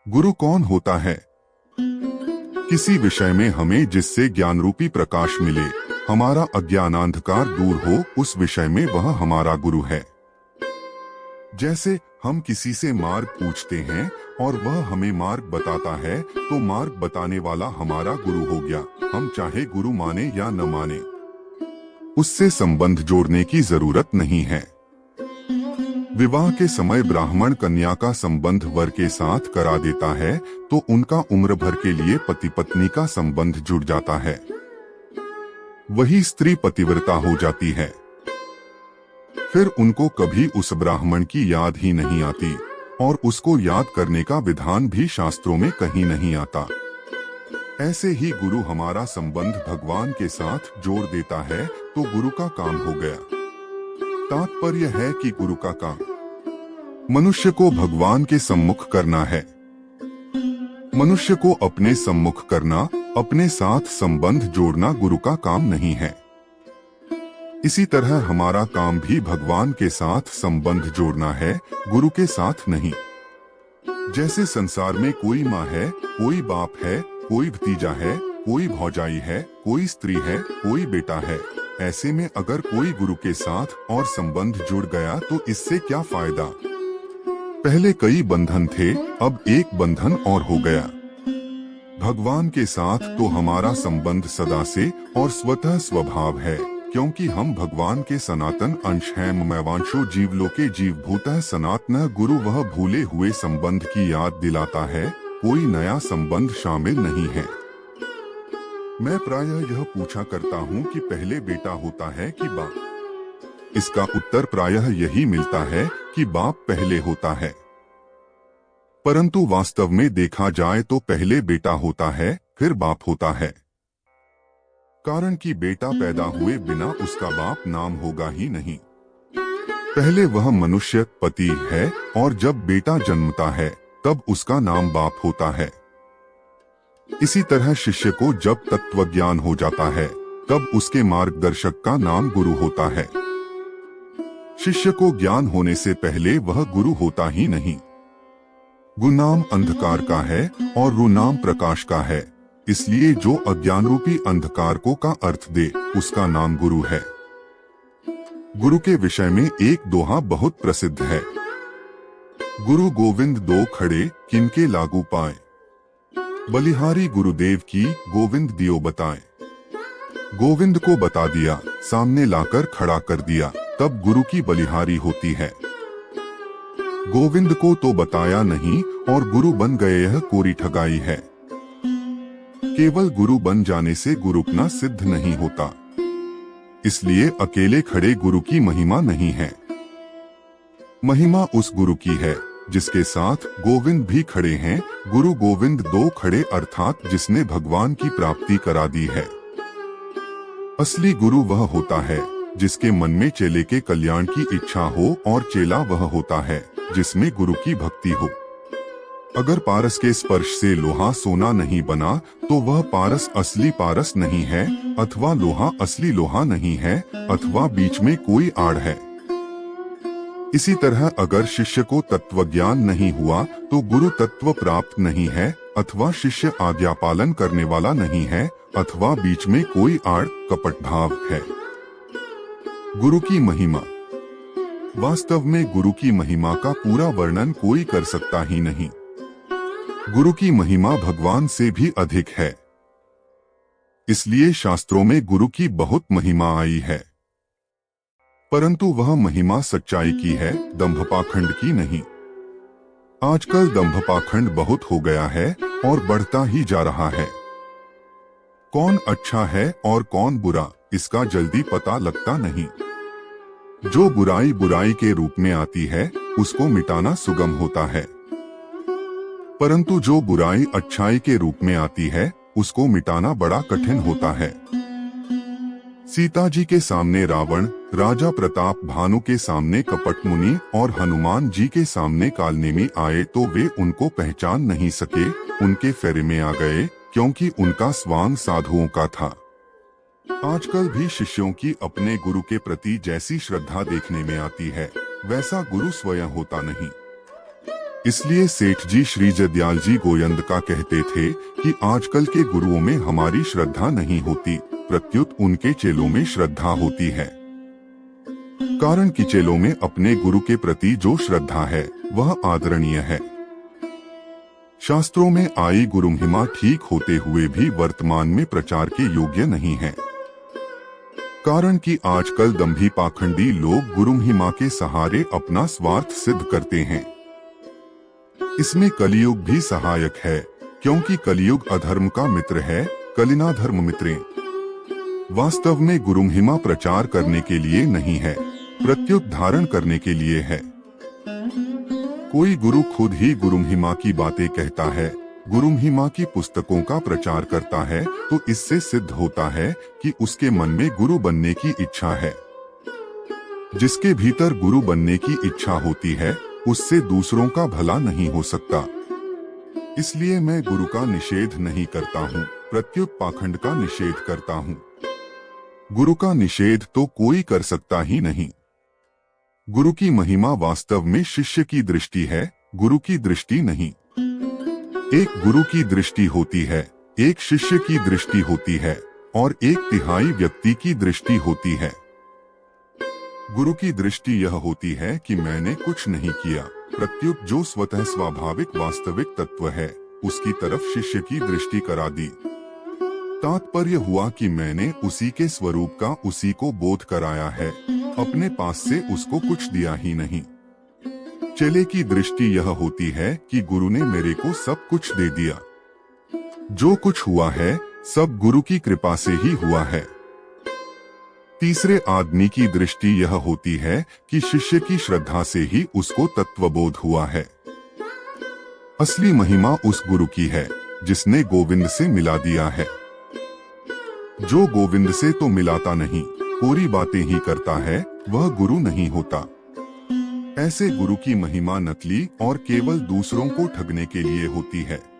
गुरु कौन होता है? किसी विषय में हमें जिससे ज्ञान रूपी प्रकाश मिले, हमारा अज्ञानांधकार दूर हो, उस विषय में वह हमारा गुरु है। जैसे हम किसी से मार्ग पूछते हैं और वह हमें मार्ग बताता है, तो मार्ग बताने वाला हमारा गुरु हो गया। हम चाहे गुरु माने या न माने, उससे संबंध जोड़ने की जरूरत नहीं है। विवाह के समय ब्राह्मण कन्या का संबंध वर के साथ करा देता है, तो उनका उम्र भर के लिए पति पत्नी का संबंध जुड़ जाता है। वही स्त्री पतिव्रता हो जाती है। फिर उनको कभी उस ब्राह्मण की याद ही नहीं आती, और उसको याद करने का विधान भी शास्त्रों में कहीं नहीं आता। ऐसे ही गुरु हमारा संबंध भगवान के साथ जोड़ देता है, तो गुरु का काम हो गया। तात्पर्य है कि गुरु का काम मनुष्य को भगवान के सम्मुख करना है। मनुष्य को अपने सम्मुख करना, अपने साथ संबंध जोड़ना गुरु का काम नहीं है। इसी तरह हमारा काम भी भगवान के साथ संबंध जोड़ना है, गुरु के साथ नहीं। जैसे संसार में कोई माँ है, कोई बाप है, कोई भतीजा है, कोई भौजाई है, कोई स्त्री है, कोई बेटा है। ऐसे में अगर कोई गुरु के साथ और संबंध जुड़ गया तो इससे क्या फायदा? पहले कई बंधन थे, अब एक बंधन और हो गया। भगवान के साथ तो हमारा संबंध सदा से और स्वतः स्वभाव है, क्योंकि हम भगवान के सनातन अंश हैं। मैवांशो जीवलोके जीवभूतः सनातन। गुरु वह भूले हुए संबंध की याद दिलाता है, कोई नया संबंध शामिल नहीं है। मैं प्रायः यह पूछा करता हूँ कि पहले बेटा होता है कि बाप? इसका उत्तर प्रायः यही मिलता है कि बाप पहले होता है। परंतु वास्तव में देखा जाए तो पहले बेटा होता है, फिर बाप होता है। कारण कि बेटा पैदा हुए बिना उसका बाप नाम होगा ही नहीं। पहले वह मनुष्य पति है, और जब बेटा जन्मता है तब उसका नाम बाप होता है। इसी तरह शिष्य को जब तत्वज्ञान हो जाता है, तब उसके मार्गदर्शक का नाम गुरु होता है। शिष्य को ज्ञान होने से पहले वह गुरु होता ही नहीं। गु नाम अंधकार का है और रु नाम प्रकाश का है, इसलिए जो अज्ञान रूपी अंधकार को का अर्थ दे, उसका नाम गुरु है। गुरु के विषय में एक दोहा बहुत प्रसिद्ध है। गुरु गोविंद दो खड़े, किनके लागू पाए। बलिहारी गुरुदेव की, गोविंद दियो बताए। गोविंद को बता दिया, सामने लाकर खड़ा कर दिया, तब गुरु की बलिहारी होती है। गोविंद को तो बताया नहीं और गुरु बन गए, यह कोरी ठगाई है। केवल गुरु बन जाने से गुरुपना सिद्ध नहीं होता, इसलिए अकेले खड़े गुरु की महिमा नहीं है। महिमा उस गुरु की है जिसके साथ गोविंद भी खड़े हैं। गुरु गोविंद दो खड़े, अर्थात जिसने भगवान की प्राप्ति करा दी है। असली गुरु वह होता है जिसके मन में चेले के कल्याण की इच्छा हो, और चेला वह होता है जिसमें गुरु की भक्ति हो। अगर पारस के स्पर्श से लोहा सोना नहीं बना, तो वह पारस असली पारस नहीं है, अथवा लोहा असली लोहा नहीं है, अथवा बीच में कोई आड़ है। इसी तरह अगर शिष्य को तत्व ज्ञान नहीं हुआ, तो गुरु तत्व प्राप्त नहीं है, अथवा शिष्य आज्ञा पालन करने वाला नहीं है, अथवा बीच में कोई आड़ कपट भाव है। गुरु की महिमा। वास्तव में गुरु की महिमा का पूरा वर्णन कोई कर सकता ही नहीं। गुरु की महिमा भगवान से भी अधिक है। इसलिए शास्त्रों में गुरु की बहुत महिमा आई है, परंतु वह महिमा सच्चाई की है, दंभपाखंड की नहीं। आजकल दंभपाखंड बहुत हो गया है और बढ़ता ही जा रहा है। कौन अच्छा है और कौन बुरा, इसका जल्दी पता लगता नहीं। जो बुराई बुराई के रूप में आती है, उसको मिटाना सुगम होता है, परंतु जो बुराई अच्छाई के रूप में आती है, उसको मिटाना बड़ा कठिन होता है। सीता जी के सामने रावण, राजा प्रताप भानु के सामने कपट मुनि और हनुमान जी के सामने कालनेमी आए, तो वे उनको पहचान नहीं सके, उनके फेरे में आ गए, क्योंकि उनका स्वांग साधुओं का था। आजकल भी शिष्यों की अपने गुरु के प्रति जैसी श्रद्धा देखने में आती है, वैसा गुरु स्वयं होता नहीं। इसलिए सेठ जी श्री जदयाल जी गोयंद का कहते थे कि आजकल के गुरुओं में हमारी श्रद्धा नहीं होती, प्रत्युत उनके चेलों में श्रद्धा होती है। कारण कि चेलों में अपने गुरु के प्रति जो श्रद्धा है वह आदरणीय है। शास्त्रों में आई गुरु महिमा ठीक होते हुए भी वर्तमान में प्रचार के योग्य नहीं है। कारण कि आजकल दंभी पाखंडी लोग गुरु महिमा के सहारे अपना स्वार्थ सिद्ध करते हैं। इसमें कलियुग भी सहायक है, क्योंकि कलियुग अधर्म का मित्र है, कलिना धर्म मित्रे। वास्तव में गुरु महिमा प्रचार करने के लिए नहीं है, प्रत्युत धारण करने के लिए है। कोई गुरु खुद ही गुरु महिमा की बातें कहता है, गुरु महिमा की पुस्तकों का प्रचार करता है, तो इससे सिद्ध होता है कि उसके मन में गुरु बनने की इच्छा है। जिसके भीतर गुरु बनने की इच्छा होती है उससे दूसरों का भला नहीं हो सकता। इसलिए मैं गुरु का निषेध नहीं करता हूँ, प्रत्युत पाखंड का निषेध करता हूँ। गुरु का निषेध तो कोई कर सकता ही नहीं। गुरु की महिमा वास्तव में शिष्य की दृष्टि है, गुरु की दृष्टि नहीं। एक गुरु की दृष्टि होती है, एक शिष्य की दृष्टि होती है और एक तिहाई व्यक्ति की दृष्टि होती है। गुरु की दृष्टि यह होती है कि मैंने कुछ नहीं किया, प्रत्युत जो स्वतः स्वाभाविक वास्तविक तत्व है उसकी तरफ शिष्य की दृष्टि करा दी। तात्पर्य हुआ कि मैंने उसी के स्वरूप का उसी को बोध कराया है, अपने पास से उसको कुछ दिया ही नहीं। चेले की दृष्टि यह होती है कि गुरु ने मेरे को सब कुछ दे दिया। जो कुछ हुआ है सब गुरु की कृपा से ही हुआ है। तीसरे आदमी की दृष्टि यह होती है कि शिष्य की श्रद्धा से ही उसको तत्वबोध हुआ है। असली महिमा उस गुरु की है जिसने गोविंद से मिला दिया है। जो गोविंद से तो मिलाता नहीं, पूरी बातें ही करता है, वह गुरु नहीं होता। ऐसे गुरु की महिमा नकली और केवल दूसरों को ठगने के लिए होती है।